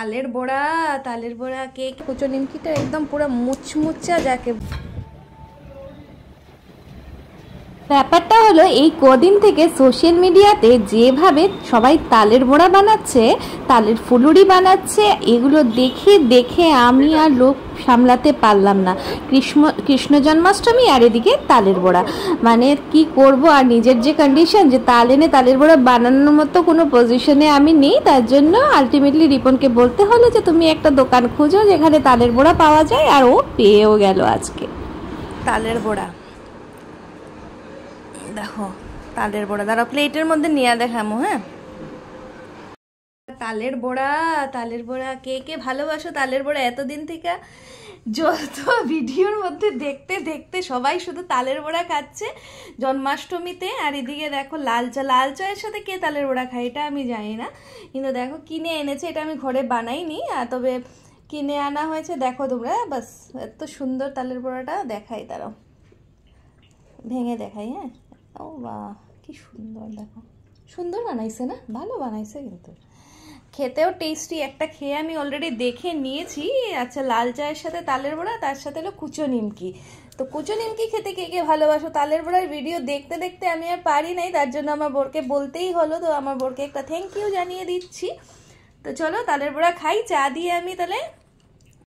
তালের বড়া কেক, কুচো নিমকিটা একদম পুরো মুচমুচা যাকে। ব্যাপারটা হলো এই কদিন থেকে সোশ্যাল মিডিয়াতে যেভাবে সবাই তালের বড়া বানাচ্ছে, তালের ফুলুরি বানাচ্ছে, এগুলো দেখে দেখে আমি আর লোক সামলাতে পারলাম না। কৃষ্ণ জন্মাষ্টমী আর এদিকে তালের বড়া, মানে কি করব। আর নিজের যে কন্ডিশন, যে তাল এনে তালের বড়া বানানোর মতো কোনো পজিশনে আমি নেই, তার জন্য আলটিমেটলি রিপনকে বলতে হলো যে তুমি একটা দোকান খুঁজো যেখানে তালের বড়া পাওয়া যায়, আর ও পেয়েও গেল আজকে তালের বড়া। দেখো তালের বড়া, দাঁড়াও প্লেটের মধ্যে নিয়ে দেখামো। হ্যাঁ, তালের বড়া কে কে ভালোবাসো তালের বড়া? এতদিন থেকে যত ভিডিওর মধ্যে দেখতে দেখতে সবাই শুধু তালের বড়া খাচ্ছে জন্মাষ্টমীতে। আর এদিকে দেখো লাল চায়ের সাথে কে তালের বড়া খায় এটা আমি জানি না, কিন্তু দেখো কিনে এনেছে। এটা আমি ঘরে বানাইনি, তবে কিনে আনা হয়েছে। দেখো তোমরা, বাস এত সুন্দর তালের বড়াটা দেখাই, দাঁড়াও ভেঙে দেখাই। হ্যাঁ, ও বাহ কি সুন্দর, দেখো সুন্দর বানাইছে না? ভালো বানাইছে, কিন্তু খেতেও টেস্টি। একটা খেয়ে আমি অলরেডি দেখে নিয়েছি। আচ্ছা, লাল চায়ের সাথে তালের বড়া, তার সাথে হলো কুচো নিমকি। তো কুচো নিমকি খেতে কে কে ভালোবাসো? তালের বড়ার ভিডিও দেখতে দেখতে আমি আর পারি নাই, তার জন্য আমার বোরকে বলতেই হলো। তো আমার বোরকে একটা থ্যাংক ইউ জানিয়ে দিচ্ছি। তো চলো তালের বড়া খাই চা দিয়ে আমি তাহলে।